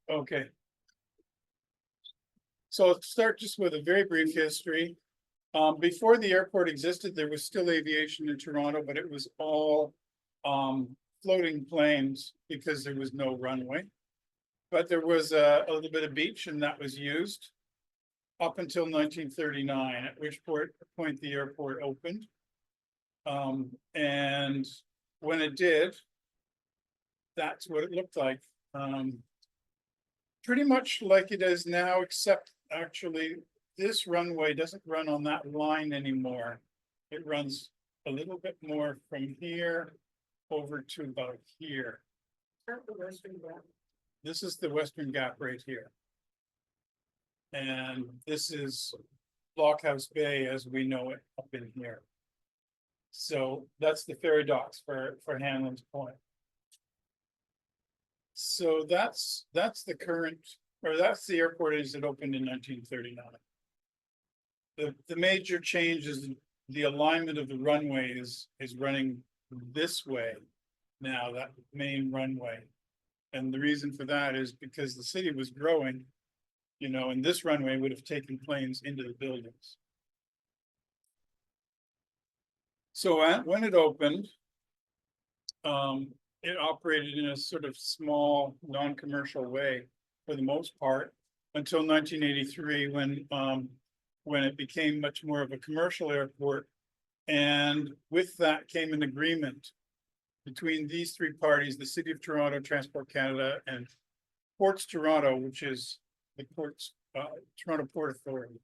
Okay. So let's start just with a very brief history. Before the airport existed, there was still aviation in Toronto, but it was all floating planes because there was no runway. But there was a little bit of beach, and that was used up until 1939, at which point the airport opened. And when it did, that's what it looked like. Pretty much like it is now, except actually this runway doesn't run on that line anymore. It runs a little bit more from here over to about here. This is the Western Gap right here. And this is Blockhouse Bay as we know it up in here. So that's the ferry docks for Hanlon's Point. So that's the current, or that's the airport as it opened in 1939. The major change is the alignment of the runway is running this way now, that main runway. And the reason for that is because the city was growing, you know, and this runway would have taken planes into the buildings. So when it opened, it operated in a sort of small, non-commercial way for the most part until 1983, when it became much more of a commercial airport. And with that came an agreement between these three parties: the City of Toronto, Transport Canada, and Ports Toronto, which is the Toronto Port Authority.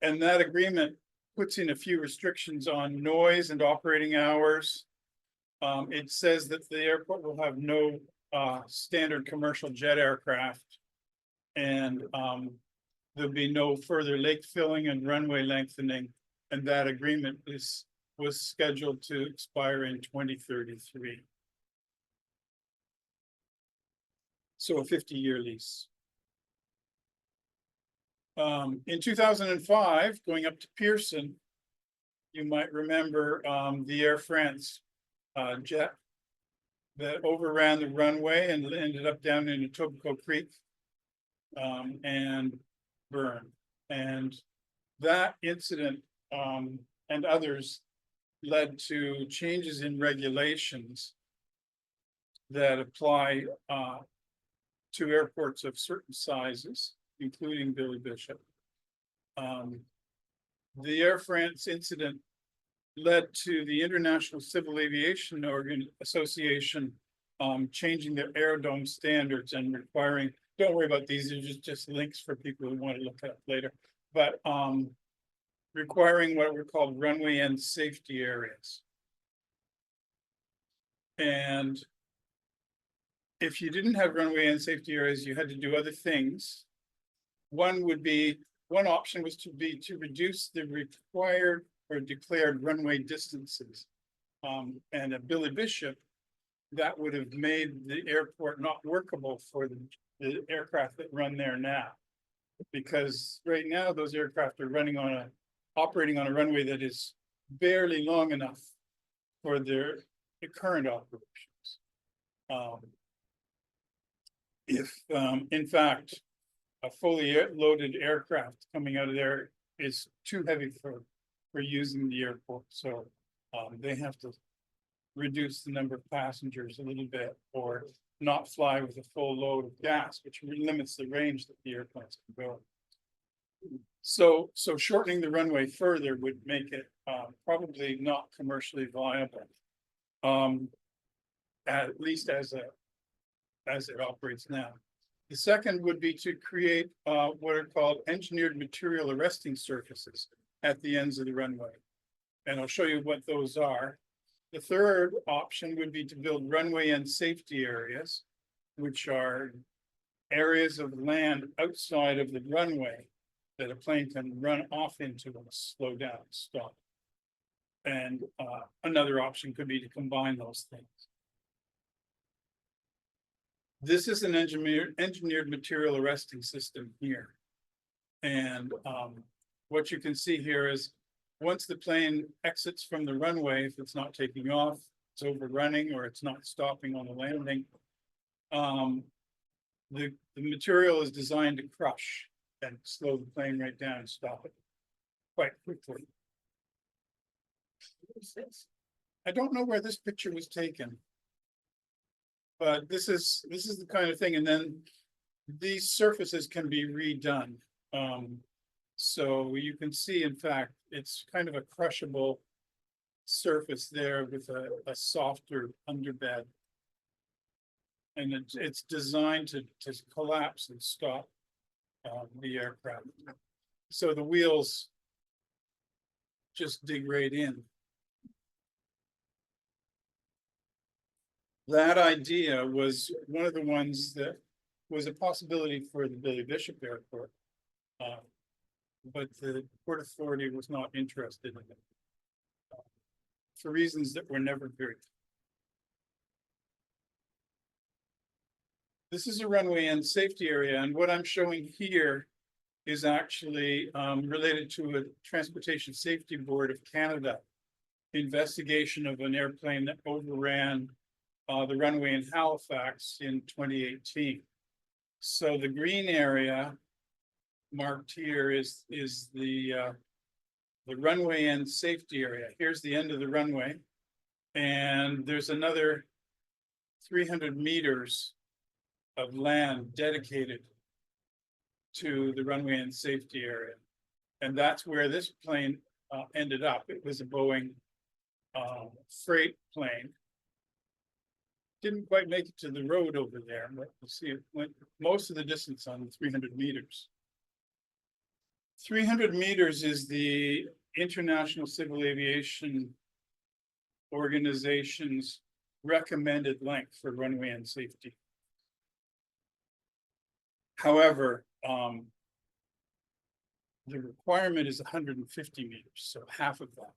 And that agreement puts in a few restrictions on noise and operating hours. It says that the airport will have no standard commercial jet aircraft, and there'll be no further lake filling and runway lengthening. And that agreement was scheduled to expire in 2033. So a 50-year lease. In 2005, going up to Pearson, you might remember the Air France jet that overran the runway and ended up down in Etobicoke Creek and burned. And that incident and others led to changes in regulations that apply to airports of certain sizes, including Billy Bishop. The Air France incident led to the International Civil Aviation Association changing their aerodome standards and requiring, don't worry about these, they're just links for people who want to look it up later, but requiring what were called runway end safety areas. And if you didn't have runway end safety areas, you had to do other things. One option was to reduce the required or declared runway distances. And at Billy Bishop, that would have made the airport not workable for the aircraft that run there now. Because right now those aircraft are operating on a runway that is barely long enough for the current operations. If in fact a fully loaded aircraft coming out of there is too heavy for using the airport, so they have to reduce the number of passengers a little bit, or not fly with a full load of gas, which limits the range that the airplanes can go. So shortening the runway further would make it probably not commercially viable, at least as it operates now. The second would be to create what are called engineered material arresting surfaces at the ends of the runway. And I'll show you what those are. The third option would be to build runway end safety areas, which are areas of land outside of the runway that a plane can run off into and slow down, stop. And another option could be to combine those things. This is an engineered material arresting system here. And what you can see here is once the plane exits from the runway, if it's not taking off, it's overrunning or it's not stopping on the landing. The material is designed to crush and slow the plane right down and stop it quite quickly. What is this? I don't know where this picture was taken, but this is the kind of thing. And then these surfaces can be redone. So you can see, in fact, it's kind of a crushable surface there with a softer underbed. And it's designed to collapse and stop the aircraft. So the wheels just dig right in. That idea was one of the ones that was a possibility for the Billy Bishop Airport. But the Port Authority was not interested in it for reasons that were never very clear. This is a runway end safety area, and what I'm showing here is actually related to a Transportation Safety Board of Canada investigation of an airplane that overran the runway in Halifax in 2018. So the green area marked here is the runway end safety area. Here's the end of the runway, and there's another 300 meters of land dedicated to the runway end safety area. And that's where this plane ended up. It was a Boeing freight plane. Didn't quite make it to the road over there, but you see it went most of the distance on the 300 meters. 300 meters is the International Civil Aviation Organization's recommended length for runway end safety. However, the requirement is 150 meters, so half of that.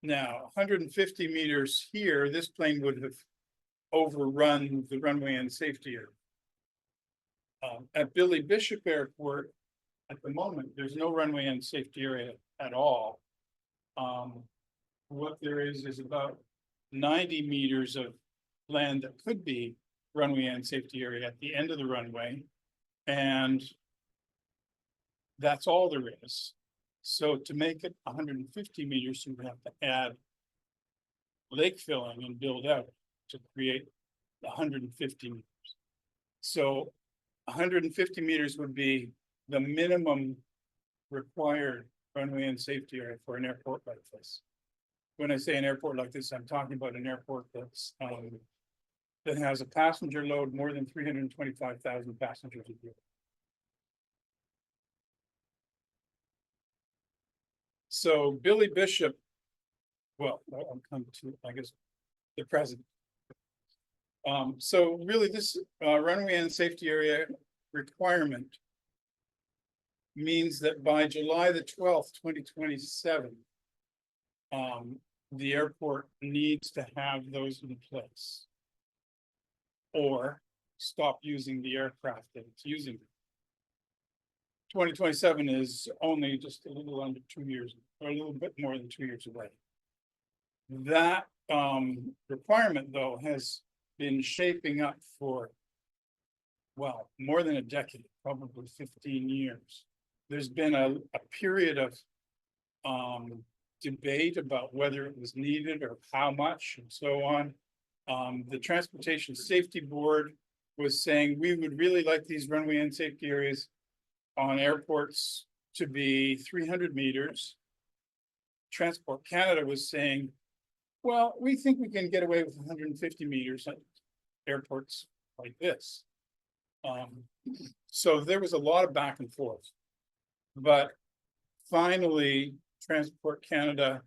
Now, 150 meters here, this plane would have overrun the runway end safety area. At Billy Bishop Airport, at the moment, there's no runway end safety area at all. What there is about 90 meters of land that could be runway end safety area at the end of the runway, and that's all there is. So to make it 150 meters, you would have to add lake filling and build out to create 150 meters. So 150 meters would be the minimum required runway and safety area for an airport like this. When I say an airport like this, I'm talking about an airport that's that has a passenger load more than 325,000 passengers a year. So Billy Bishop, well, I'll come to, I guess, the present. So really this runway and safety area requirement means that by July the 12th, 2027, the airport needs to have those in place or stop using the aircraft that it's using. 2027 is only just a little under 2 years, or a little bit more than 2 years away. That requirement, though, has been shaping up for, well, more than a decade, probably 15 years. There's been a period of debate about whether it was needed or how much and so on. The Transportation Safety Board was saying we would really like these runway and safety areas on airports to be 300 meters. Transport Canada was saying, well, we think we can get away with 150 meters at airports like this. So there was a lot of back and forth. But finally, Transport Canada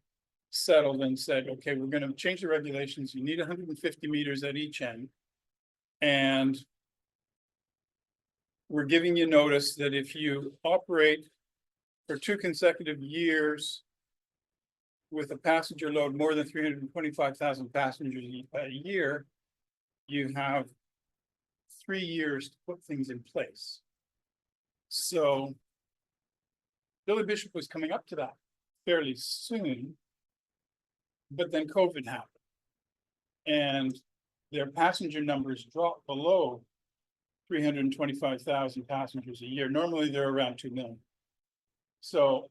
settled and said, okay, we're going to change the regulations. You need 150 meters at each end. And we're giving you notice that if you operate for 2 consecutive years with a passenger load more than 325,000 passengers a year, you have 3 years to put things in place. So Billy Bishop was coming up to that fairly soon. but then COVID happened. And their passenger numbers dropped below 325,000 passengers a year. Normally they're around 2 million. So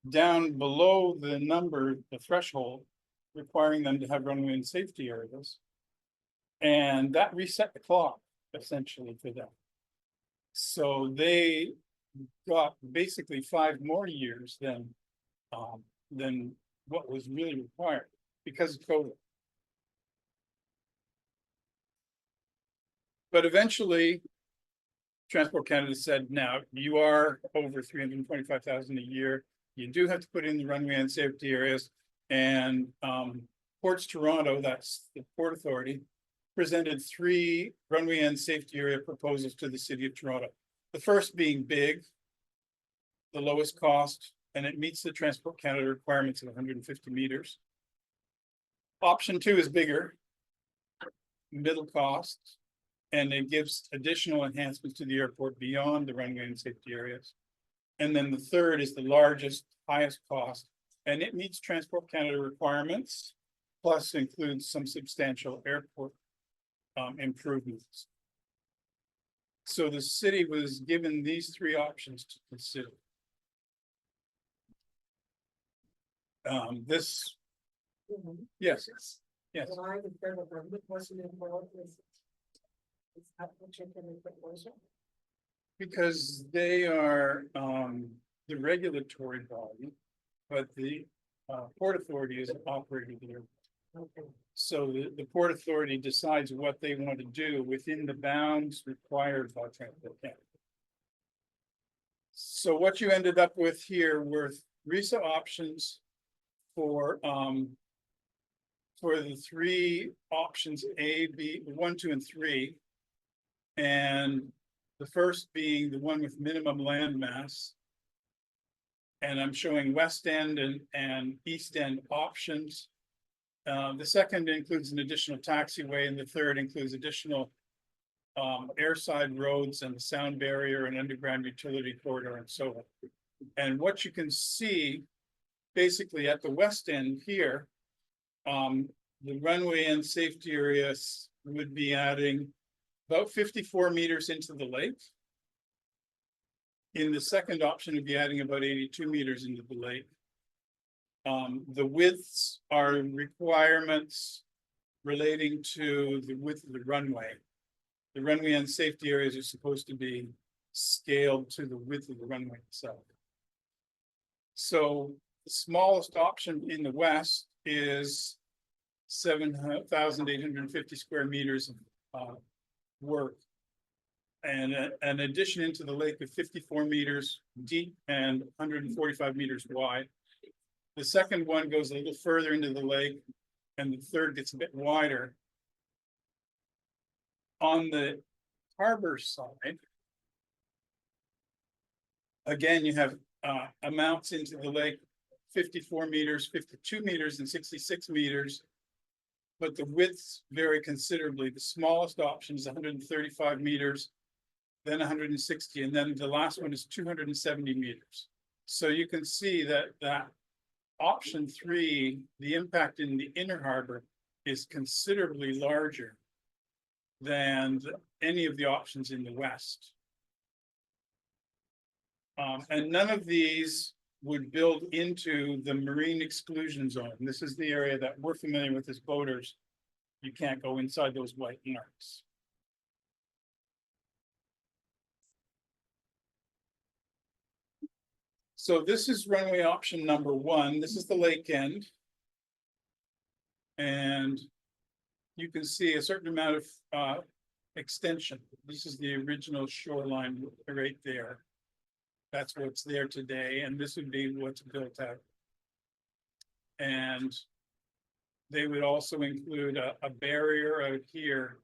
down below the number, the threshold, requiring them to have runway and safety areas. And that reset the clock essentially for them. So they got basically 5 more years than what was really required because of COVID. But eventually, Transport Canada said, now you are over 325,000 a year. You do have to put in the runway and safety areas. And Ports Toronto, that's the Port Authority, presented 3 runway and safety area proposals to the City of Toronto. The first being big, the lowest cost, and it meets the Transport Canada requirements of 150 meters. Option 2 is bigger, middle cost, and it gives additional enhancements to the airport beyond the runway and safety areas. And then the third is the largest, highest cost, and it meets Transport Canada requirements, plus includes some substantial airport improvements. So the city was given these 3 options to consider. Yes. When I was there, the government wasn't involved with. Is that what you're gonna propose? Because they are the regulatory body, but the Port Authority is operating there. Okay. So the Port Authority decides what they want to do within the bounds required by Transport Canada. So what you ended up with here were RISA options for the 3 options A, B, 1, 2, and 3. And the first being the one with minimum land mass. And I'm showing West End and East End options. The second includes an additional taxiway, and the third includes additional airside roads and the sound barrier and underground utility corridor and so on. And what you can see basically at the West End here, the runway and safety areas would be adding about 54 meters into the lake. In the second option, would be adding about 82 meters into the lake. The widths are requirements relating to the width of the runway. The runway and safety areas are supposed to be scaled to the width of the runway itself. So the smallest option in the west is 7,850 square meters of work, and an addition into the lake of 54 meters deep and 145 meters wide. The second one goes a little further into the lake, and the third gets a bit wider. On the harbor side, again, you have amounts into the lake, 54 meters, 52 meters, and 66 meters. But the widths vary considerably. The smallest option is 135 meters, then 160, and then the last one is 270 meters. So you can see that option 3, the impact in the inner harbor, is considerably larger than any of the options in the west. And none of these would build into the marine exclusion zone. This is the area that we're familiar with as boaters. You can't go inside those white marks. So this is runway option number 1. This is the lake end. And you can see a certain amount of extension. This is the original shoreline right there. That's what's there today, and this would be what's built out. And they would also include a barrier out here,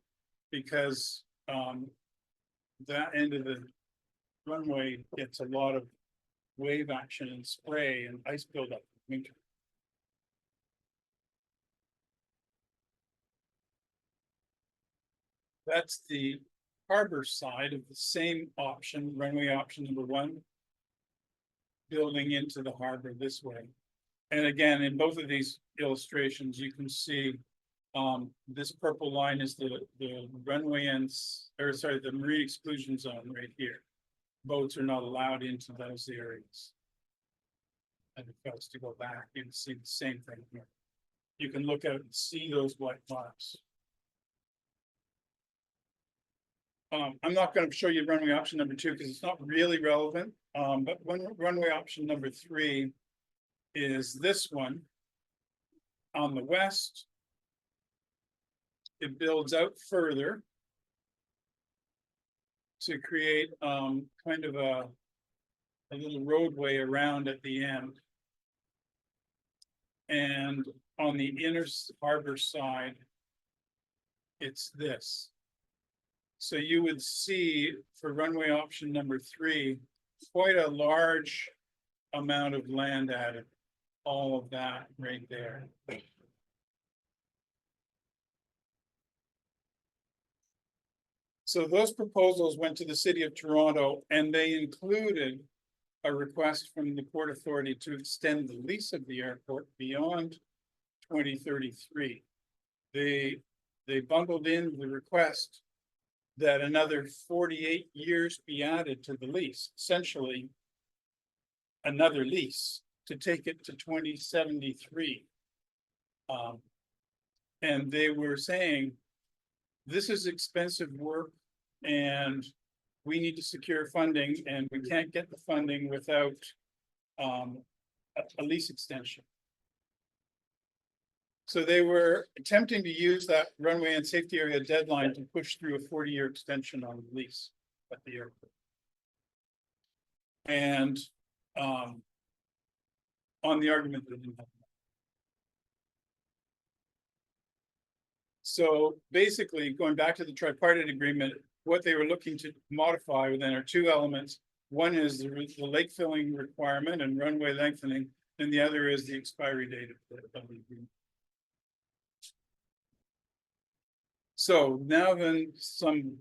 because that end of the runway gets a lot of wave action and spray and ice buildup in winter. That's the harbor side of the same option, runway option number 1, building into the harbor this way. And again, in both of these illustrations, you can see this purple line is the runway ends, or sorry, the marine exclusion zone right here. Boats are not allowed into those areas. And if I was to go back, you can see the same thing here. You can look out and see those white marks. I'm not going to show you runway option number 2 because it's not really relevant. But runway option number 3 is this one. On the west, it builds out further to create kind of a little roadway around at the end. And on the inner harbor side, it's this. So you would see for runway option number 3, quite a large amount of land added, all of that right there. So those proposals went to the City of Toronto, and they included a request from the Port Authority to extend the lease of the airport beyond 2033. They bundled in the request that another 48 years be added to the lease, essentially another lease to take it to 2073. And they were saying, this is expensive work and we need to secure funding, and we can't get the funding without a lease extension. So they were attempting to use that runway and safety area deadline to push through a 40-year extension on the lease at the airport. And on the argument that they didn't have. So basically, going back to the tripartite agreement, what they were looking to modify then are 2 elements. One is the lake filling requirement and runway lengthening, and the other is the expiry date of the agreement. So now then some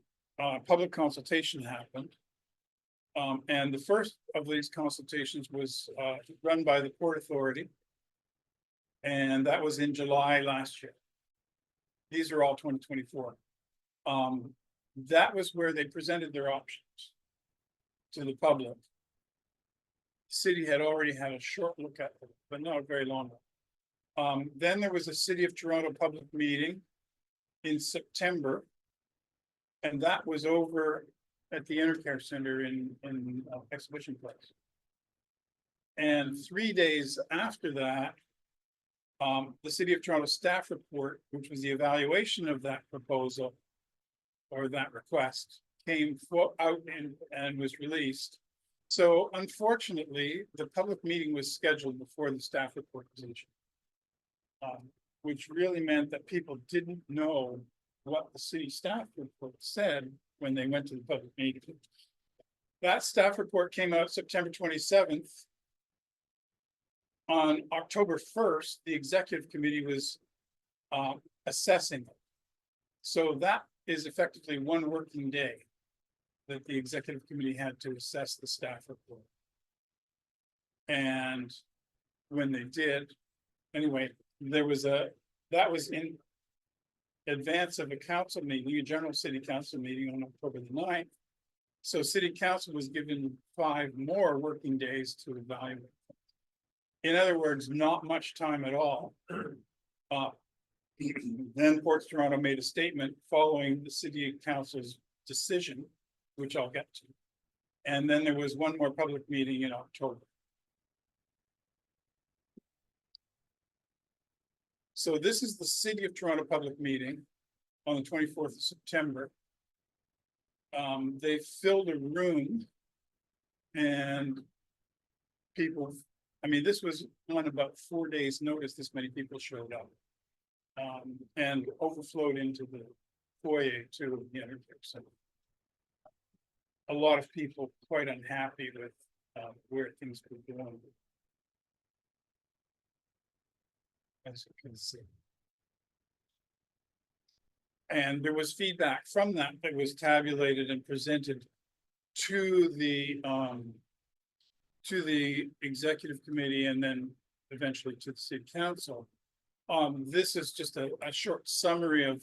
public consultation happened. And the first of these consultations was run by the Port Authority. And that was in July last year. These are all 2024. That was where they presented their options to the public. The city had already had a short look at them, but not a very long one. Then there was a City of Toronto public meeting in September, and that was over at the Intercare Center in Exhibition Place. And 3 days after that, the City of Toronto staff report, which was the evaluation of that proposal or that request, came out and was released. So unfortunately, the public meeting was scheduled before the staff report was issued, which really meant that people didn't know what the city staff report said when they went to the public meeting. That staff report came out September 27th. On October 1st, the executive committee was assessing it. So that is effectively 1 working day that the executive committee had to assess the staff report. And when they did, anyway, that was in advance of a council meeting, a general city council meeting on October the 9th. So city council was given 5 more working days to evaluate. In other words, not much time at all. Then Port Toronto made a statement following the city council's decision, which I'll get to. And then there was 1 more public meeting in October. So this is the City of Toronto public meeting on the 24th of September. They filled a room and people, I mean, this was on about 4 days' notice, this many people showed up. And overflowed into the foyer to the Intercare Center. A lot of people quite unhappy with where things were going. As you can see. And there was feedback from that was tabulated and presented to the executive committee and then eventually to the city council. This is just a short summary of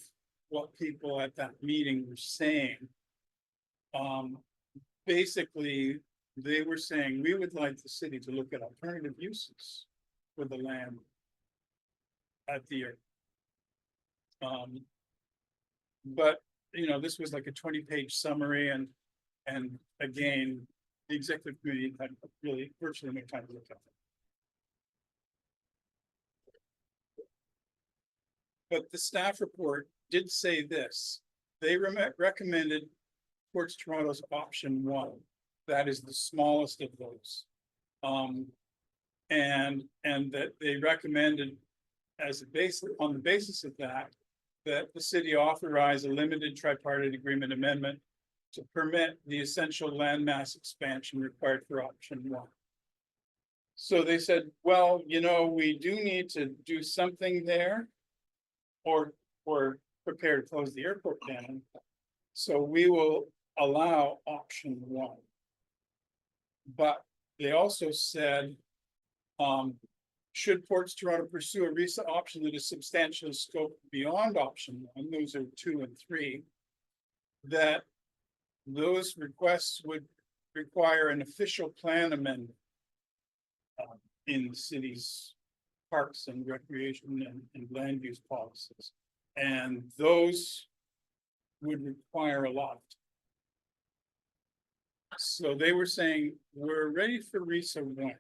what people at that meeting were saying. Basically, they were saying, we would like the city to look at alternative uses for the land at the airport. But, you know, this was like a 20-page summary, and again, the executive committee had really virtually no time to look at it. But the staff report did say this: they recommended Ports Toronto's option 1. That is the smallest of those. And that they recommended, as a basis, on the basis of that the city authorize a limited tripartite agreement amendment to permit the essential landmass expansion required for option 1. So they said, well, you know, we do need to do something there, or prepare to close the airport down. So we will allow option 1. But they also said, should Ports Toronto pursue a recent option that is substantially scoped beyond option 1, those are 2 and 3, that those requests would require an official plan amendment in the city's parks and recreation and land use policies. And those would require a lot. So they were saying, we're ready for RISA 1.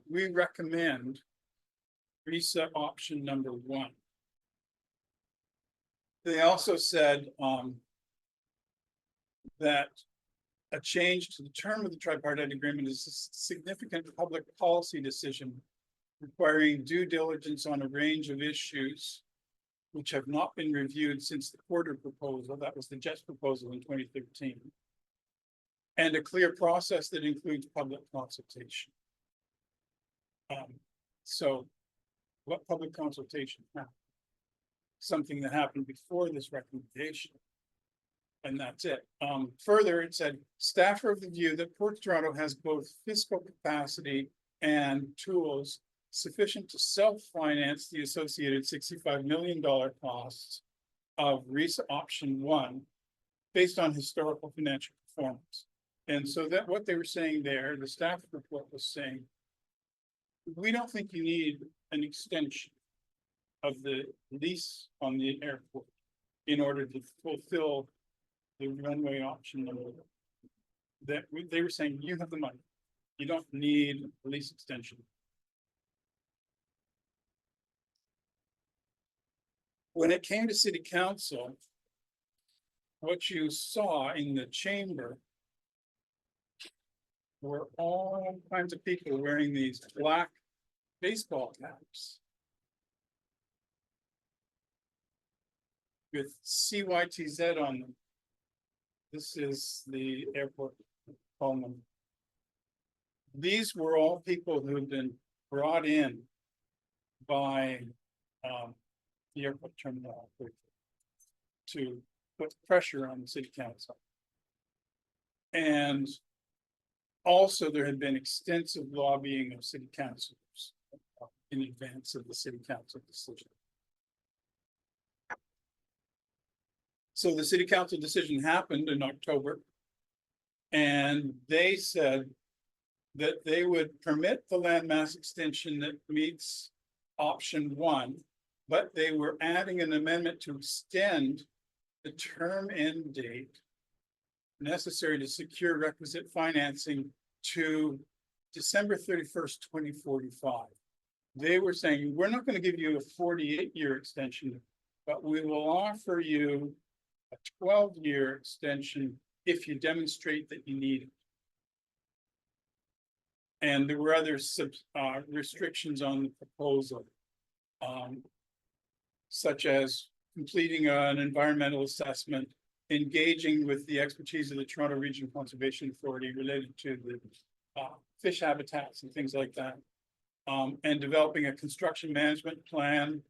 We recommend RISA option number 1. They also said that a change to the term of the tripartite agreement is a significant public policy decision requiring due diligence on a range of issues which have not been reviewed since the Porter proposal. That was the JETS proposal in 2013. And a clear process that includes public consultation. So what public consultation happened? Something that happened before this recommendation. And that's it. Further, it said, staff are of the view that Port Toronto has both fiscal capacity and tools sufficient to self-finance the associated $65 million costs of RISA option 1 based on historical financial performance. And so that what they were saying there, the staff report was saying, we don't think you need an extension of the lease on the airport in order to fulfill the runway option number. That they were saying, you have the money. You don't need a lease extension. When it came to city council, what you saw in the chamber were all kinds of people wearing these black baseball caps with CYTZ on them. This is the airport column. These were all people who had been brought in by the airport terminal to put pressure on the city council. And also there had been extensive lobbying of city councilors in advance of the city council decision. So the city council decision happened in October, and they said that they would permit the landmass extension that meets option 1, but they were adding an amendment to extend the term end date necessary to secure requisite financing to December 31st, 2045. They were saying, we're not going to give you a 48-year extension, but we will offer you a 12-year extension if you demonstrate that you need it. And there were other restrictions on the proposal, such as completing an environmental assessment, engaging with the expertise of the Toronto Region Conservation Authority related to the fish habitats and things like that, and developing a construction management plan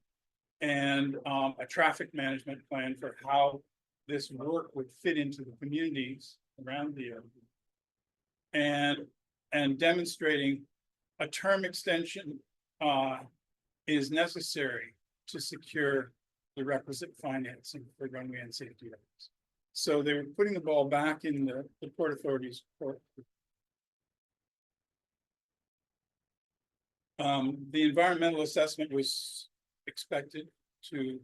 and a traffic management plan for how this work would fit into the communities around the area, and demonstrating a term extension is necessary to secure the requisite financing for runway and safety areas. So they were putting the ball back in the Port Authority's court. The environmental assessment was expected to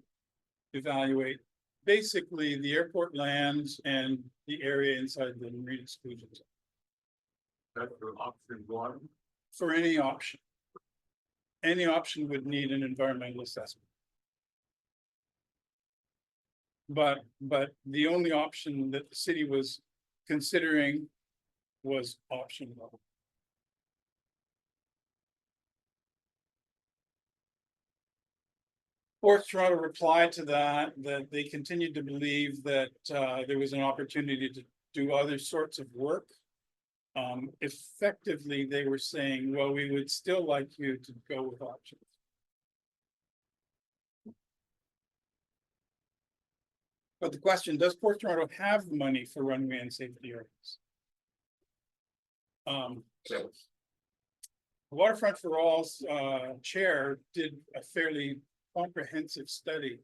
evaluate basically the airport lands and the area inside the marine exclusion zone. That's for option one. For any option. Any option would need an environmental assessment. But the only option that the city was considering was option one. Port Toronto replied to that they continued to believe that there was an opportunity to do other sorts of work. Effectively, they were saying, well, we would still like you to go with options. But the question, does Port Toronto have money for runway and safety areas? Waterfront for All's chair did a fairly comprehensive study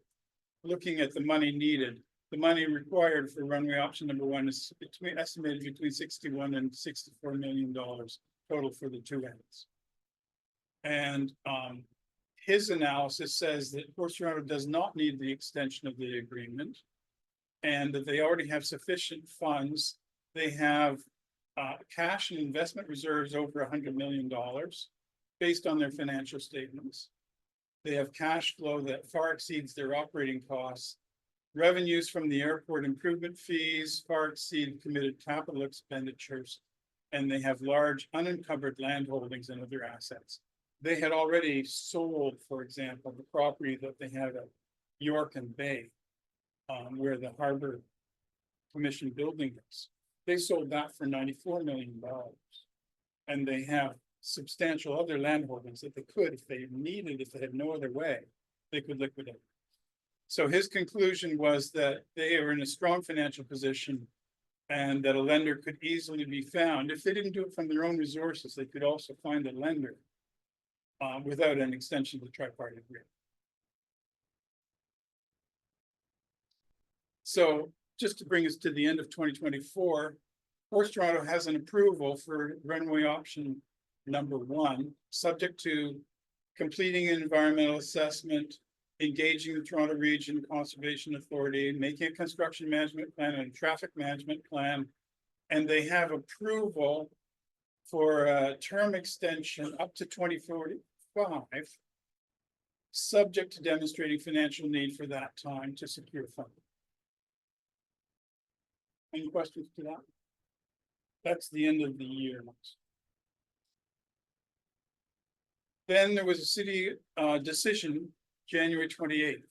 looking at the money needed. The money required for runway option number one is estimated between $61 and $64 million total for the two ends. And his analysis says that Port Toronto does not need the extension of the agreement and that they already have sufficient funds. They have cash and investment reserves over $100 million based on their financial statements. They have cash flow that far exceeds their operating costs. Revenues from the airport improvement fees far exceed committed capital expenditures, and they have large unencumbered land holdings and other assets. They had already sold, for example, the property that they had at York and Bay, where the Harbor Commission building is. They sold that for $94 million, and they have substantial other land holdings that they could, if they needed, if they had no other way, they could liquidate. So his conclusion was that they are in a strong financial position and that a lender could easily be found. If they didn't do it from their own resources, they could also find a lender without an extension of the Tripartite Agreement. So just to bring us to the end of 2024, Port Toronto has an approval for runway option number one, subject to completing an environmental assessment, engaging the Toronto Region Conservation Authority, making a construction management plan and a traffic management plan. And they have approval for a term extension up to 2045, subject to demonstrating financial need for that time to secure funding. Any questions to that? That's the end of the year. Then there was a city decision, January 28th.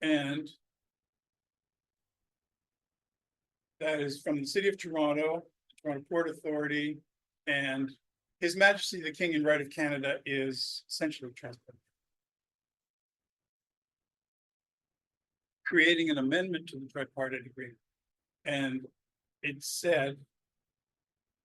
And that is from the City of Toronto, Toronto Port Authority, and His Majesty the King and Right of Canada is essentially transparent. Creating an amendment to the Tripartite Agreement. And it said,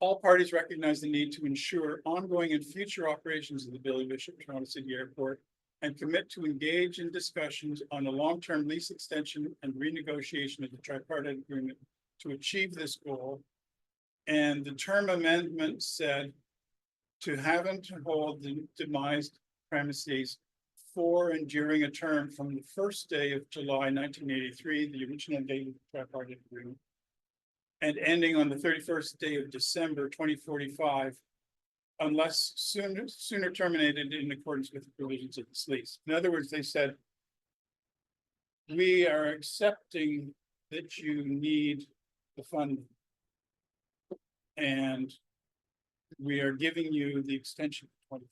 all parties recognize the need to ensure ongoing and future operations of the Billy Bishop Toronto City Airport and commit to engage in discussions on a long-term lease extension and renegotiation of the Tripartite Agreement to achieve this goal. And the term amendment said to have and to hold the demised premises for and during a term from the first day of July 1983, the original date of the Tripartite Agreement, and ending on the 31st day of December 2045, unless sooner terminated in accordance with the provisions of this lease. In other words, they said, we are accepting that you need the funding, and we are giving you the extension of 20.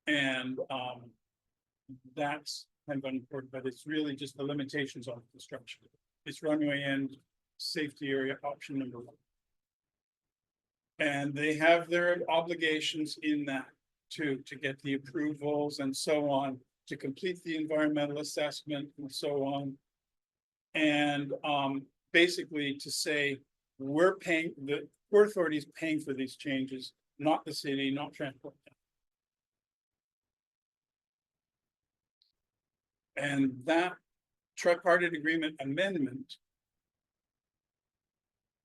And that's kind of unimportant, but it's really just the limitations on construction. It's runway end safety area option number one. And they have their obligations in that to get the approvals and so on, to complete the environmental assessment and so on. And basically to say, we're paying, the Port Authority is paying for these changes, not the city, not transport. And that tripartite agreement amendment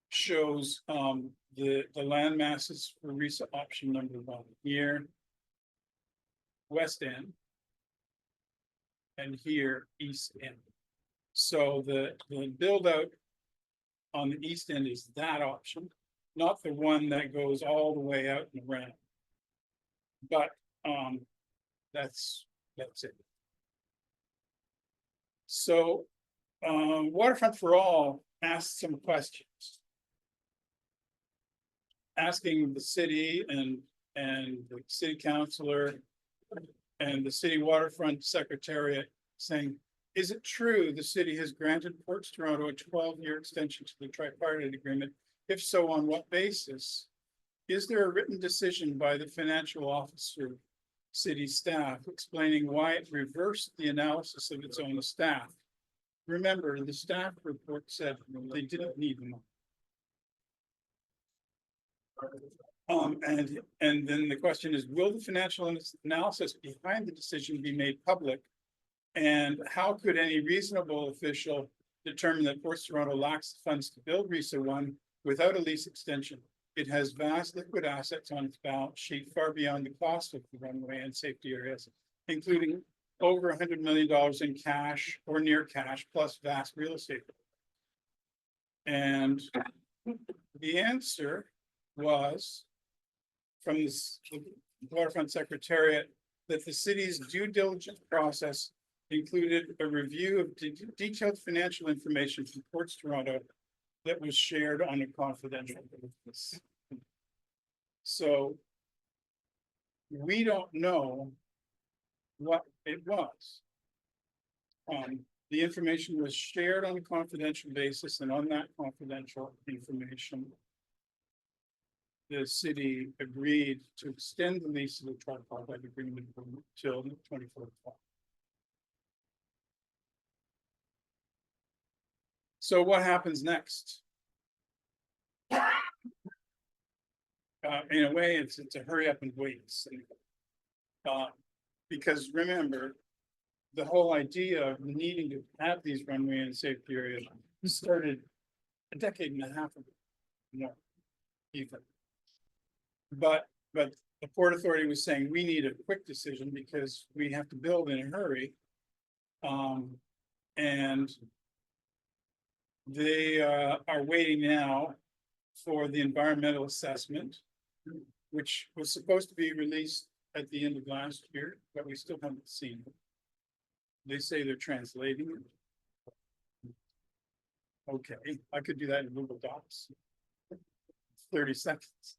shows the land masses for RISA option number 1 here, west end, and here east end. So the build out on the east end is that option, not the one that goes all the way out and around. But that's it. So Waterfront for All asked some questions, asking the city and the city councilor and the city waterfront secretariat, saying, is it true the city has granted Ports Toronto a 12-year extension to the tripartite agreement? If so, on what basis? Is there a written decision by the financial officer, city staff, explaining why it reversed the analysis of its own staff? Remember, the staff report said they didn't need them. And then the question is, will the financial analysis behind the decision be made public? And how could any reasonable official determine that Ports Toronto lacks the funds to build RISA 1 without a lease extension? It has vast liquid assets on its balance sheet far beyond the cost of the runway and safety areas, including over $100 million in cash or near cash, plus vast real estate. And the answer was from the waterfront secretariat that the city's due diligence process included a review of detailed financial information from Ports Toronto that was shared on a confidential basis. So we don't know what it was. The information was shared on a confidential basis, and on that confidential information, the city agreed to extend the lease of the tripartite agreement until 2045. So what happens next? In a way, it's a hurry up and wait. Because remember, the whole idea of needing to have these runway and safety areas started a decade and a half ago. No, even. But the Port Authority was saying we need a quick decision because we have to build in a hurry. And they are waiting now for the environmental assessment, which was supposed to be released at the end of last year, but we still haven't seen it. They say they're translating it. Okay, I could do that in Google Docs. 30 seconds.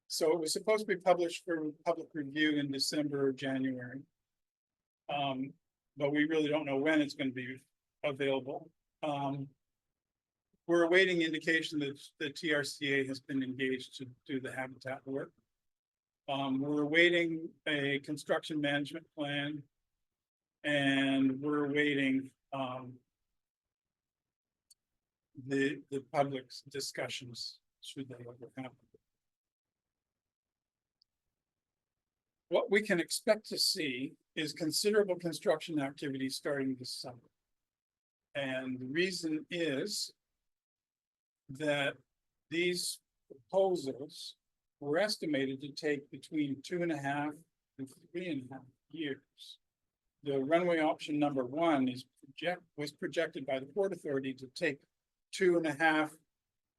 So it was supposed to be published for public review in December or January. But we really don't know when it's going to be available. We're awaiting indication that the TRCA has been engaged to do the habitat work. We're awaiting a construction management plan, and we're awaiting the public's discussions should they ever happen. What we can expect to see is considerable construction activity starting this summer. And the reason is that these proposals were estimated to take between 2.5 and 3.5 years. The runway option number 1 was projected by the Port Authority to take 2.5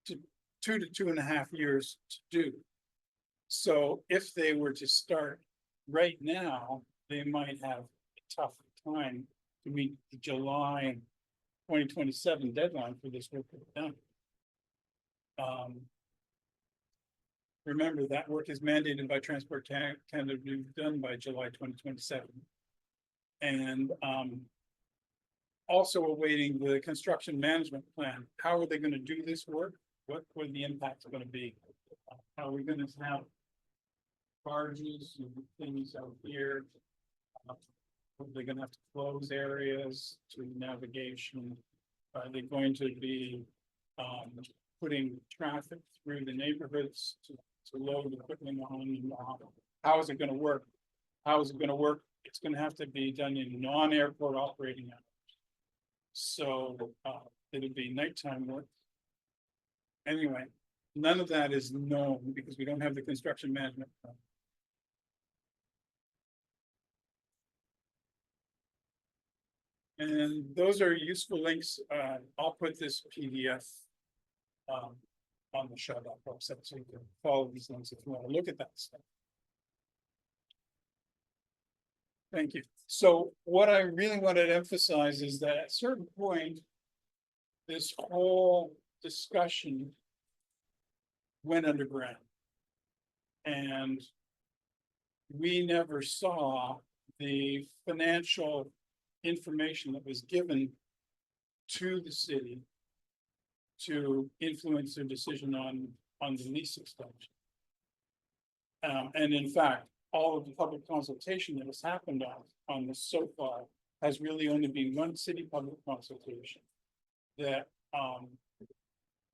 to 2 to 2.5 years to do. So if they were to start right now, they might have a tough time to meet the July 2027 deadline for this work to be done. Remember, that work is mandated by Transport Canada to be done by July 2027. And also awaiting the construction management plan. How are they going to do this work? What are the impacts going to be? How are we going to have barges and things out here? Are they going to have to close areas to navigation? Are they going to be, putting traffic through the neighborhoods to load equipment on and off? How is it gonna work? How is it gonna work? It's gonna have to be done in non-airport operating hours. So, it'll be nighttime work. Anyway, none of that is known because we don't have the construction management plan. And those are useful links. I'll put this PDF on the Shellback website so you can follow these links if you want to look at that stuff. Thank you. So what I really wanted to emphasize is that at a certain point, this whole discussion went underground. And we never saw the financial information that was given to the city to influence their decision on the lease extension. And in fact, all of the public consultation that has happened on this so far has really only been one city public consultation that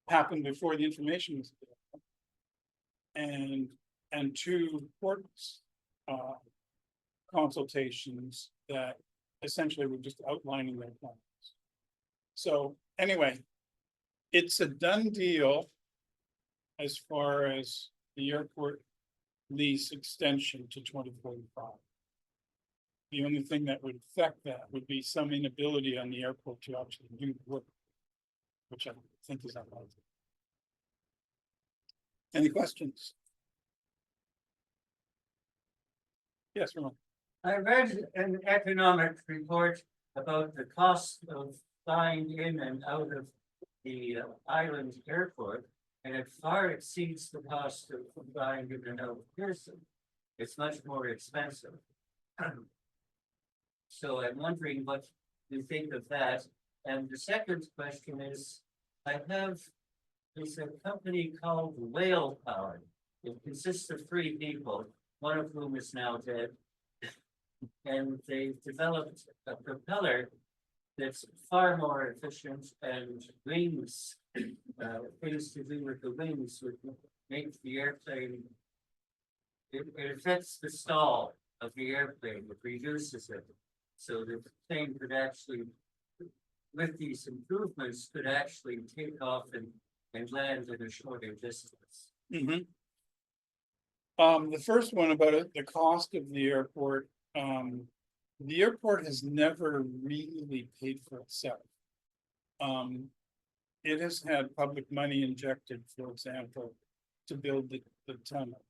happened before the information was there. And two courts consultations that essentially were just outlining their plans. So anyway, it's a done deal as far as the airport lease extension to 2045. The only thing that would affect that would be some inability on the airport to actually do the work, which I think is unlikely. Any questions? Yes, Ramon. I read an economic report about the cost of flying in and out of the island airport, and it far exceeds the cost of flying in and out of Pearson. It's much more expensive. So I'm wondering what you think of that. And the second question is, there's a company called Whale Power. It consists of 3 people, one of whom is now dead. And they've developed a propeller that's far more efficient, and wings, things to do with the wings would make the airplane, it affects the stall of the airplane, it reduces it. So the plane could actually, with these improvements, could actually take off and land in a shorter distance. Mm-hmm. The first one about the cost of the airport has never really paid for itself. It has had public money injected, for example, to build the tunnel.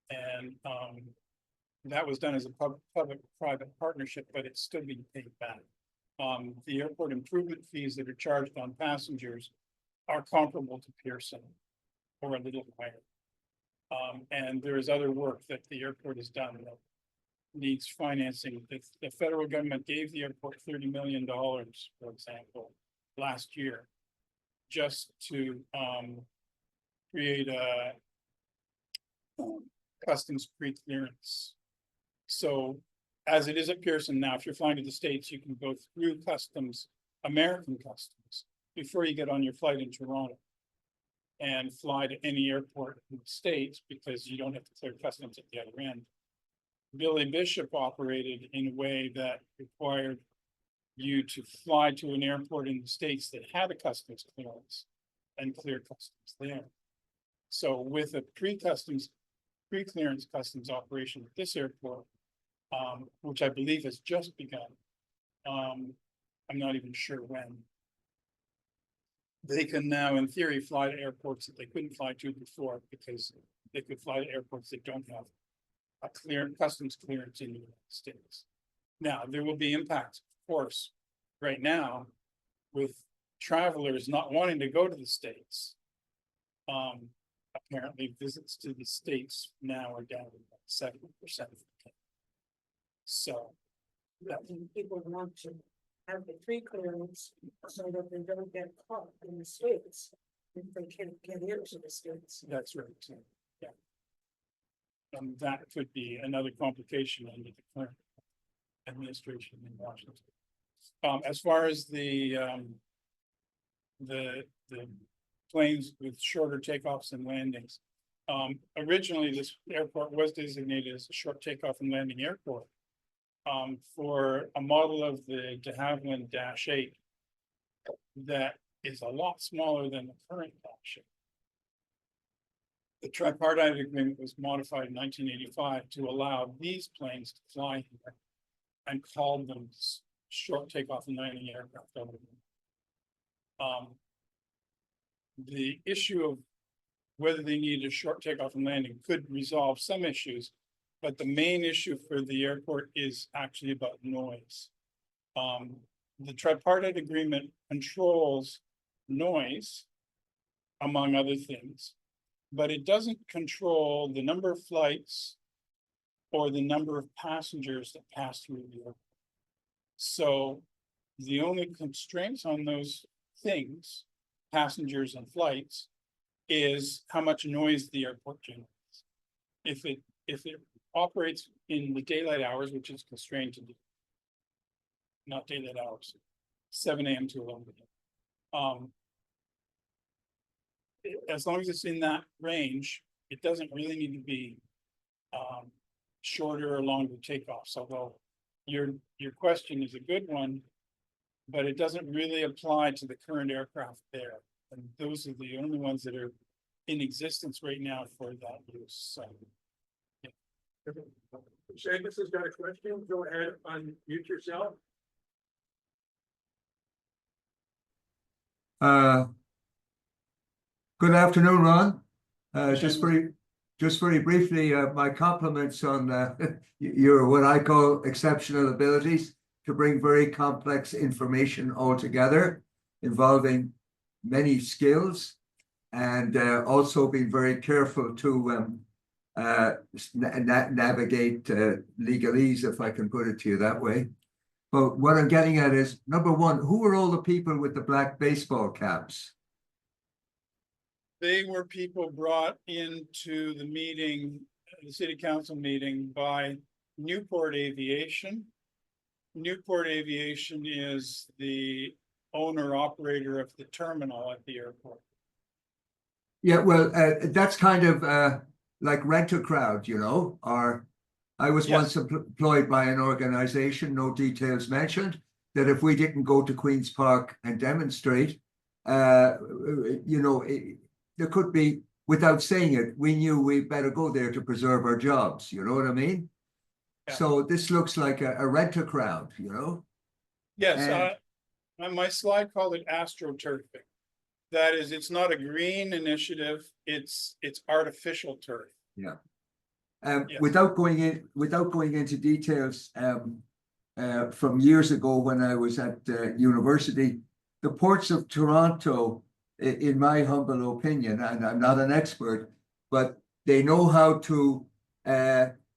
And that was done as a public-private partnership, but it's still being paid back. The airport improvement fees that are charged on passengers are comparable to Pearson or a little higher. And there is other work that the airport has done that needs financing. The federal government gave the airport $30 million, for example, last year, just to create a customs pre-clearance. So as it is at Pearson now, if you're flying to the States, you can go through customs, American customs, before you get on your flight in Toronto and fly to any airport in the States, because you don't have to clear customs at the other end. Billy Bishop operated in a way that required you to fly to an airport in the States that had a customs clearance and clear customs there. So with a pre-clearance customs operation at this airport, which I believe has just begun, I'm not even sure when, they can now, in theory, fly to airports that they couldn't fly to before, because they could fly to airports that don't have a customs clearance in the United States. Now, there will be impacts, of course, right now, with travelers not wanting to go to the States. Apparently visits to the States now are down to 70%. So But people want to have the pre-clearance so that they don't get caught in the States if they can't get into the States. that's right. Yeah. And that could be another complication under the current administration in Washington. As far as the the planes with shorter takeoffs and landings. Originally, this airport was designated as a short takeoff and landing airport. For a model of the de Havilland -8 that is a lot smaller than the current -8. The Tripartite Agreement was modified in 1985 to allow these planes to fly here and called them short takeoff and landing aircraft. The issue of whether they need a short takeoff and landing could resolve some issues, but the main issue for the airport is actually about noise. The Tripartite Agreement controls noise, among other things, but it doesn't control the number of flights or the number of passengers that pass through the airport. So the only constraints on those things, passengers and flights, is how much noise the airport generates. If it operates in the daylight hours, which is constrained to not daylight hours, 7 a.m. to 11 a.m. As long as it's in that range, it doesn't really need to be shorter or longer takeoffs, although your question is a good one, but it doesn't really apply to the current aircraft there. And those are the only ones that are in existence right now for that use. So, Jenkins has got a question. Go ahead, unmute yourself. Good afternoon, Ron. Jenkins. Just very briefly, my compliments on your what I call exceptional abilities to bring very complex information all together, involving many skills, and also being very careful to navigate legalese, if I can put it to you that way. But what I'm getting at is, number one, who are all the people with the black baseball caps? They were people brought into the meeting, the city council meeting, by Newport Aviation. Newport Aviation is the owner operator of the terminal at the airport. Yeah, well, that's kind of like Rent-A-Crowd, you know, or I was Yes. once employed by an organization, no details mentioned, that if we didn't go to Queen's Park and demonstrate, you know, there could be, without saying it, we knew we better go there to preserve our jobs, you know what I mean? Yeah. So this looks like a Rent-A-Crowd, you know? Yes, on my slide called it astroturfing. That is, it's not a green initiative, it's artificial turf. Yeah. Yes. Without going into details, from years ago when I was at university, the ports of Toronto, in my humble opinion, and I'm not an expert, but they know how to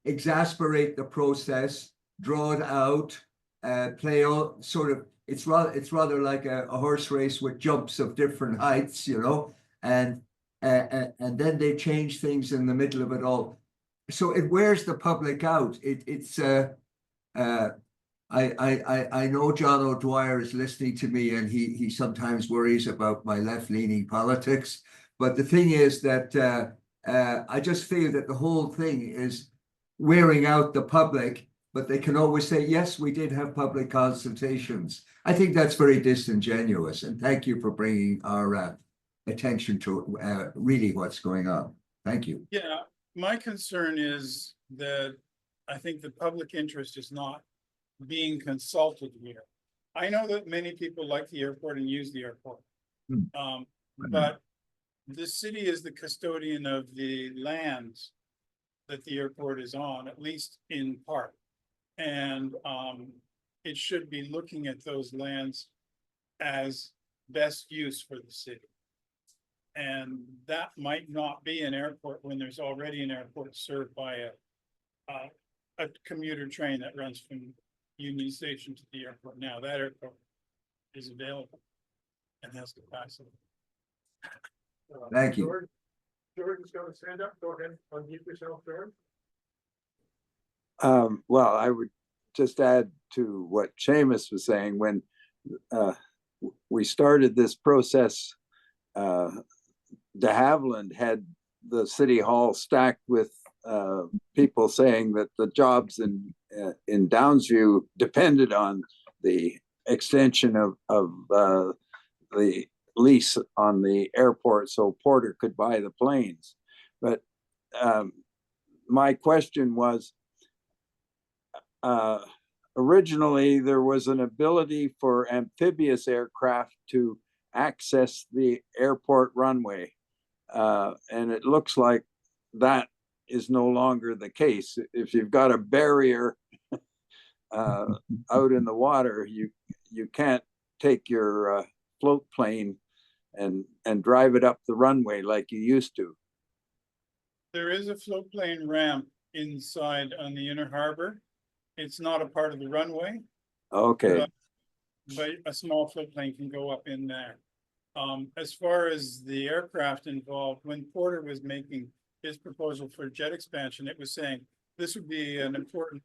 exasperate the process, draw it out, play all sort of. It's rather like a horse race with jumps of different heights, you know, and then they change things in the middle of it all. So it wears the public out. I know John O'Dwyer is listening to me, and he sometimes worries about my left-leaning politics. But the thing is that I just feel that the whole thing is wearing out the public, but they can always say, yes, we did have public consultations. I think that's very disingenuous. And thank you for bringing our attention to really what's going on. Thank you. Yeah, my concern is that I think the public interest is not being consulted here. I know that many people like the airport and use the airport. But the city is the custodian of the lands that the airport is on, at least in part. And it should be looking at those lands as best use for the city. And that might not be an airport when there's already an airport served by a commuter train that runs from Union Station to the airport. Now that airport is available and has capacity. Thank you. George is going to stand up. Go ahead, unmute yourself, George. Well, I would just add to what Seamus was saying. When we started this process, de Havilland had the city hall stacked with people saying that the jobs in Downsview depended on the extension of the lease on the airport so Porter could buy the planes. But my question was, originally there was an ability for amphibious aircraft to access the airport runway. And it looks like that is no longer the case. If you've got a barrier out in the water, you can't take your float plane and drive it up the runway like you used to. There is a float plane ramp inside on the inner harbor. It's not a part of the runway, Okay. but a small float plane can go up in there. As far as the aircraft involved, when Porter was making his proposal for jet expansion, it was saying this would be an important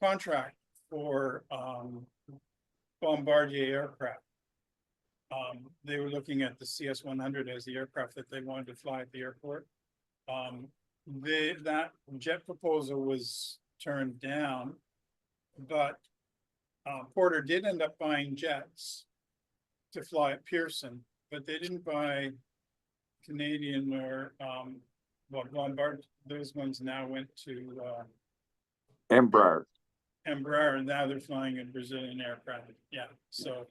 contract for Bombardier aircraft. They were looking at the CS-100 as the aircraft that they wanted to fly at the airport. That jet proposal was turned down, but Porter did end up buying jets to fly at Pearson, but they didn't buy Canadian or Bombard. Those ones now went to Embraer. Embraer, and now they're flying a Brazilian aircraft. Yeah, so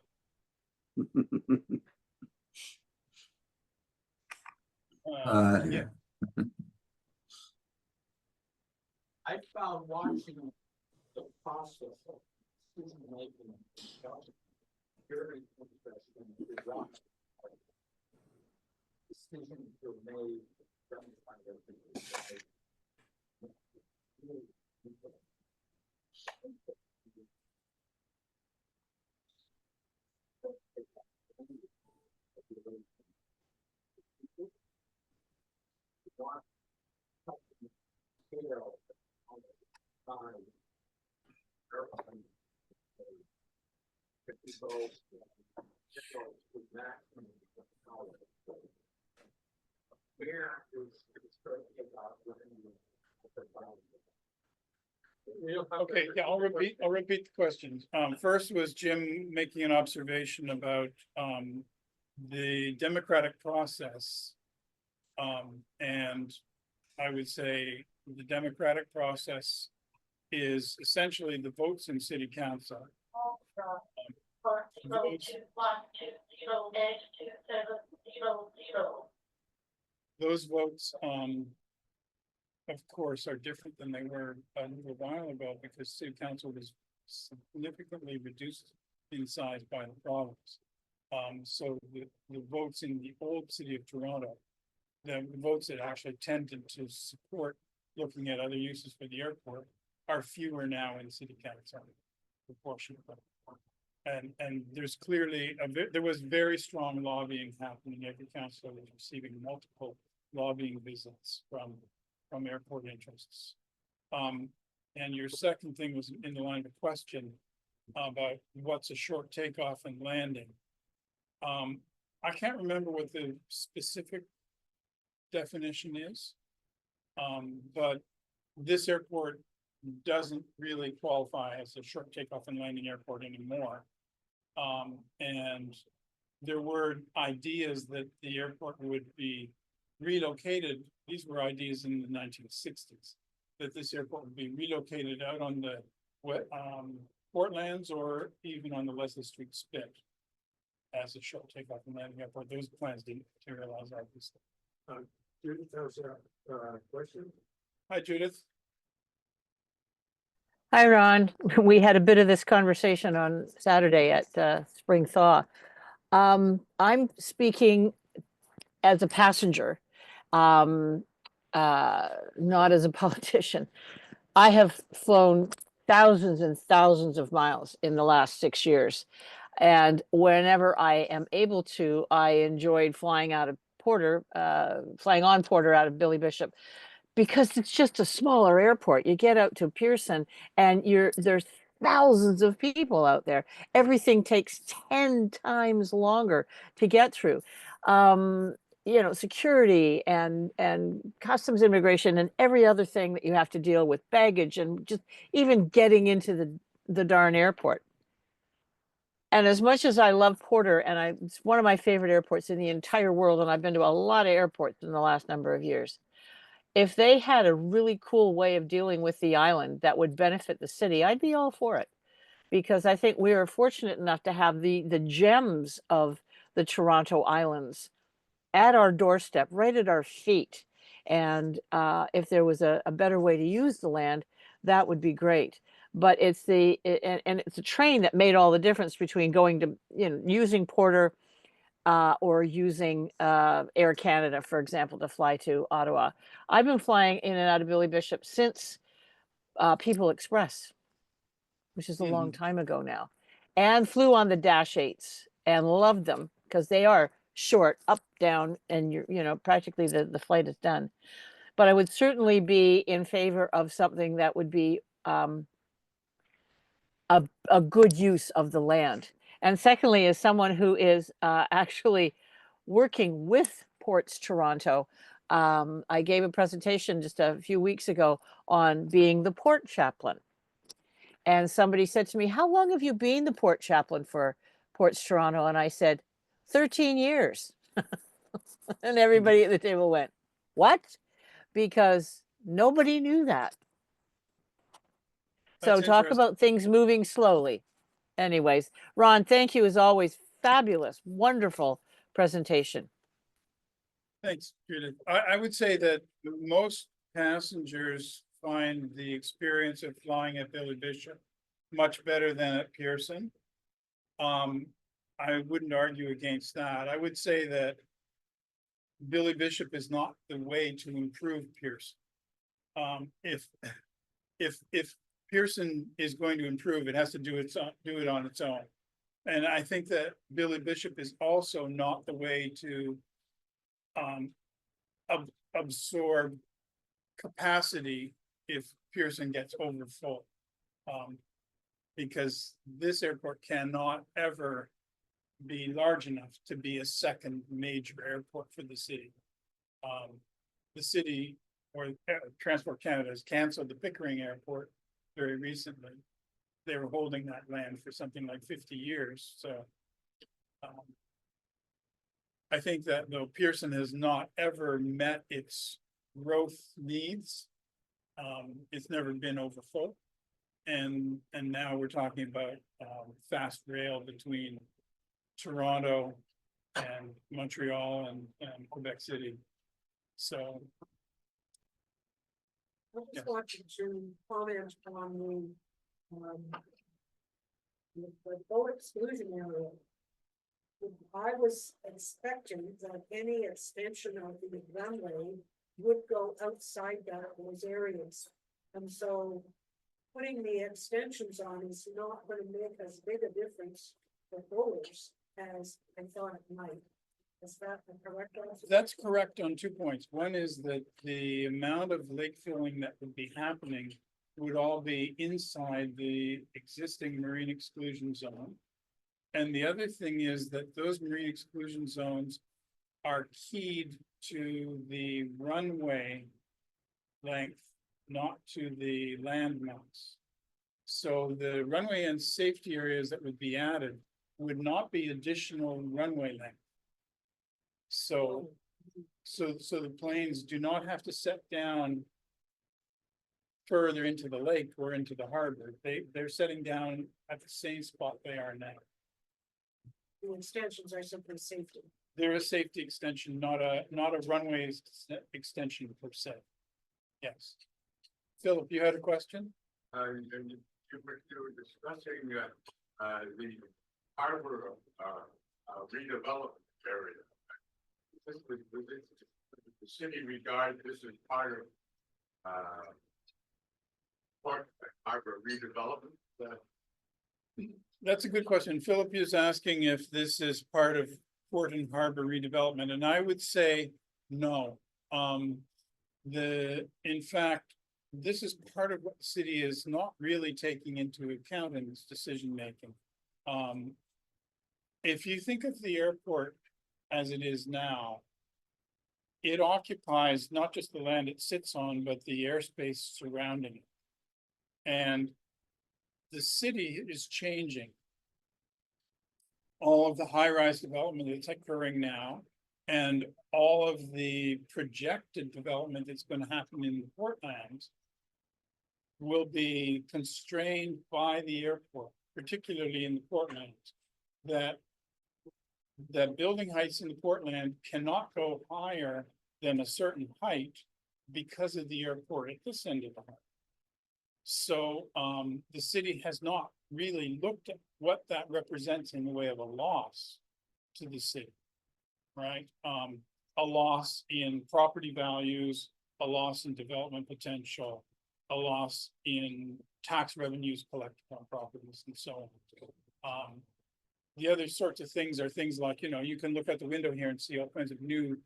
yeah. I found watching the process of decision making very interesting. Decisions were made. Okay, yeah, I'll repeat the questions. First was Jim making an observation about the democratic process. And I would say the democratic process is essentially the votes in city council. Those votes, of course, are different than they were a little while ago because city council was significantly reduced in size by the province. So the votes in the old city of Toronto, the votes that actually tended to support looking at other uses for the airport are fewer now in city council proportionately. And there's clearly there was very strong lobbying happening. Every council was receiving multiple lobbying visits from airport interests. And your second thing was in the line of question about what's a short takeoff and landing. I can't remember what the specific definition is, but this airport doesn't really qualify as a short takeoff and landing airport anymore. And there were ideas that the airport would be relocated. These were ideas in the 1960s, that this airport would be relocated out on the Portlands or even on the Leslie Street spit as a short takeoff and landing airport. Those plans didn't materialize, obviously. Judith has a question. Hi, Judith. Hi, Ron. We had a bit of this conversation on Saturday at Spring Thaw. I'm speaking as a passenger, not as a politician. I have flown thousands and thousands of miles in the last 6 years. And whenever I am able to, I enjoyed flying out of Porter, flying on Porter out of Billy Bishop, because it's just a smaller airport. You get out to Pearson and there's thousands of people out there. Everything takes 10 times longer to get through. You know, security and customs immigration and every other thing that you have to deal with, baggage and just even getting into the darn airport. And as much as I love Porter, and it's one of my favorite airports in the entire world, and I've been to a lot of airports in the last number of years. If they had a really cool way of dealing with the island that would benefit the city, I'd be all for it. Because I think we are fortunate enough to have the gems of the Toronto Islands at our doorstep, right at our feet. And if there was a better way to use the land, that would be great. But it's and it's a train that made all the difference between going to, you know, using Porter or using Air Canada, for example, to fly to Ottawa. I've been flying in and out of Billy Bishop since People Express, which is a long time ago now, and flew on the Dash 8s and loved them because they are short, up, down, and you know, practically the flight is done. But I would certainly be in favor of something that would be a good use of the land. And secondly, as someone who is actually working with Ports Toronto, I gave a presentation just a few weeks ago on being the port chaplain. And somebody said to me, "How long have you been the port chaplain for Ports Toronto?" And I said, 13 years. And everybody at the table went, "What?" Because nobody knew that. So That's talk interesting. about things moving slowly. Anyways, Ron, thank you as always. Fabulous, wonderful presentation. Thanks, Judith. I would say that most passengers find the experience of flying at Billy Bishop much better than at Pearson. I wouldn't argue against that. I would say that Billy Bishop is not the way to improve Pearson. If Pearson is going to improve, it has to do it on its own. And I think that Billy Bishop is also not the way to absorb capacity if Pearson gets over full. Because this airport cannot ever be large enough to be a second major airport for the city. The city or Transport Canada has canceled the Pickering Airport very recently. They were holding that land for something like 50 years. So I think that though Pearson has not ever met its growth needs, it's never been over full. And now we're talking about fast rail between Toronto and Montreal and Quebec City. So I just wanted to comment on the boat exclusion area. I was expecting that any extension of the runway would go outside those areas. And so putting the extensions on is not going to make as big a difference for boaters as I thought it might. Is that the correct answer? that's correct on 2 points. One is that the amount of lake filling that would be happening would all be inside the existing marine exclusion zone. And the other thing is that those marine exclusion zones are keyed to the runway length, not to the land mass. So the runway and safety areas that would be added would not be additional runway length. So the planes do not have to set down further into the lake or into the harbor. They're setting down at the same spot they are now. The extensions are simply safety. They're a safety extension, not a runway extension per se. Yes. Philip, you had a question? You were discussing the harbor redevelopment area. This was the city regard this as part of port harbor redevelopment. That's a good question. Philip is asking if this is part of Port and Harbor redevelopment, and I would say no. In fact, this is part of what the city is not really taking into account in its decision making. If you think of the airport as it is now, it occupies not just the land it sits on, but the airspace surrounding it. And the city is changing. All of the high-rise development that's occurring now, and all of the projected development that's going to happen in the Portland will be constrained by the airport, particularly in the Portland, that building heights in the Portland cannot go higher than a certain height because of the airport at this end of the height. So the city has not really looked at what that represents in the way of a loss to the city, right? A loss in property values, a loss in development potential, a loss in tax revenues collected on properties and so on. The other sorts of things are things like, you know, you can look out the window here and see all kinds of new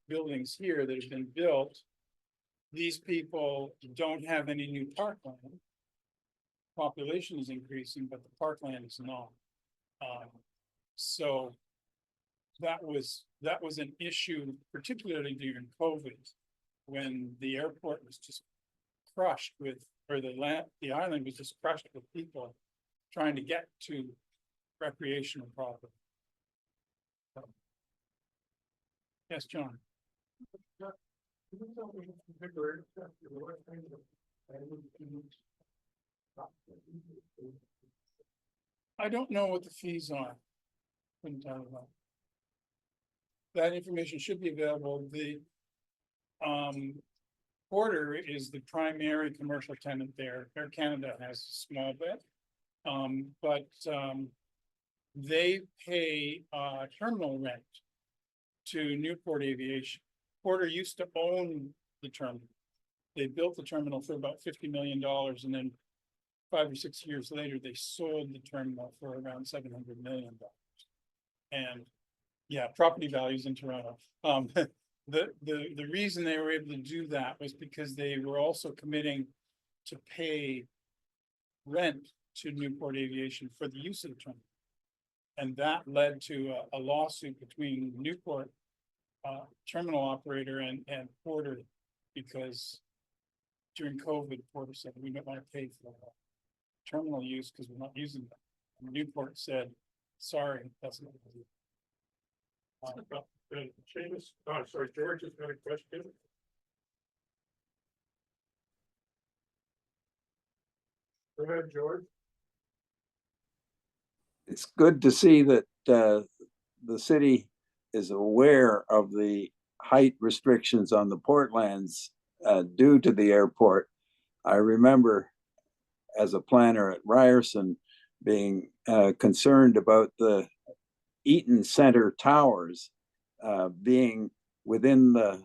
buildings here that have been built. These people don't have any new parkland. Population is increasing, but the parkland is not. So that was an issue, particularly during COVID, when the airport was just crushed with, or the island was just crushed with people trying to get to recreational property. Yes, John. I don't know what the fees are. Couldn't tell you that. That information should be available. The Porter is the primary commercial tenant there. Air Canada has a small bit. But they pay terminal rent to Newport Aviation. Porter used to own the terminal. They built the terminal for about $50 million, and then 5 or 6 years later, they sold the terminal for around $700 million. And yeah, property values in Toronto. The reason they were able to do that was because they were also committing to pay rent to Newport Aviation for the use of the terminal. And that led to a lawsuit between Newport terminal operator and Porter, because during COVID, Porter said, we don't want to pay for terminal use because we're not using them. And Newport said, sorry, that's not what we do. Seamus, sorry, George has got a question. Go ahead, George. It's good to see that the city is aware of the height restrictions on the Portlands due to the airport. I remember as a planner at Ryerson being concerned about the Eaton Center towers being within the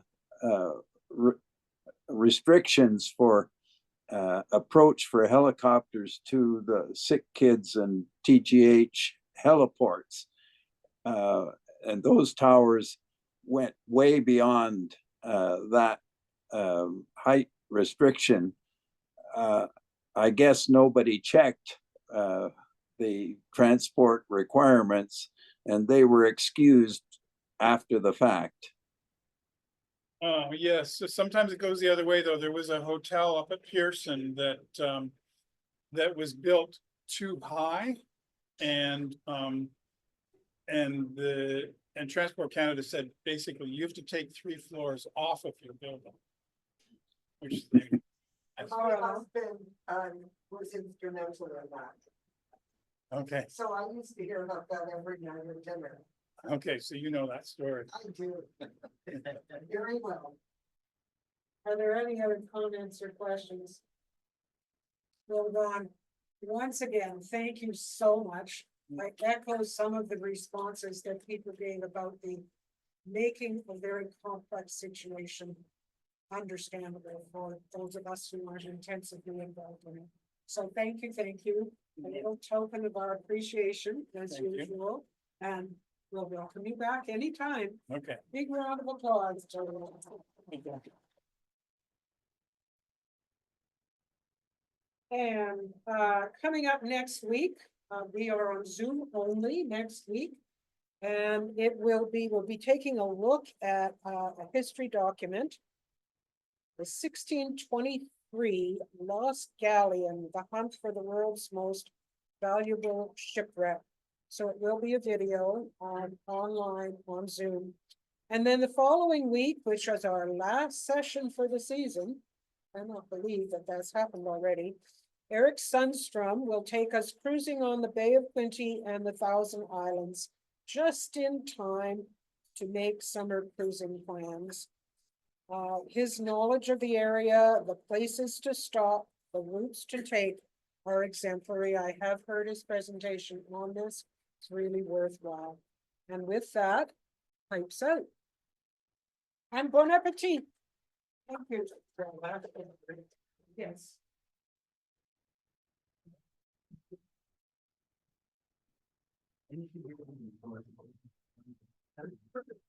restrictions for approach for helicopters to the sick kids and TGH heliports. And those towers went way beyond that height restriction. I guess nobody checked the transport requirements, and they were excused after the fact. Yes, so sometimes it goes the other way, though. There was a hotel up at Pearson that was built too high, and Transport Canada said basically you have to take 3 floors off of your building. Which they, My husband was instrumental in that. okay, So I used to hear about that every night at dinner. okay, so you know that story. I do. Very well. Are there any other comments or questions? Well done. Once again, thank you so much. I echo some of the responses that people gave about the making a very complex situation understandable for those of us who aren't intensively involved in it. So thank you, a little token of our appreciation as Thank you. usual, and we'll welcome you back anytime. Okay. Big round of applause. Okay. And coming up next week, we are on Zoom only next week. And we'll be taking a look at a history document. The 1623 Lost Galleon, the hunt for the world's most valuable shipwreck. So it will be a video online on Zoom. And then the following week, which is our last session for the season, I cannot believe that that's happened already. Eric Sundstrom will take us cruising on the Bay of Quinte and the Thousand Islands, just in time to make summer cruising plans. His knowledge of the area, the places to stop, the routes to take are exemplary. I have heard his presentation on this. It's really worthwhile. And with that, pipes out. And bon appetit. Thank you. Yes. Perfect.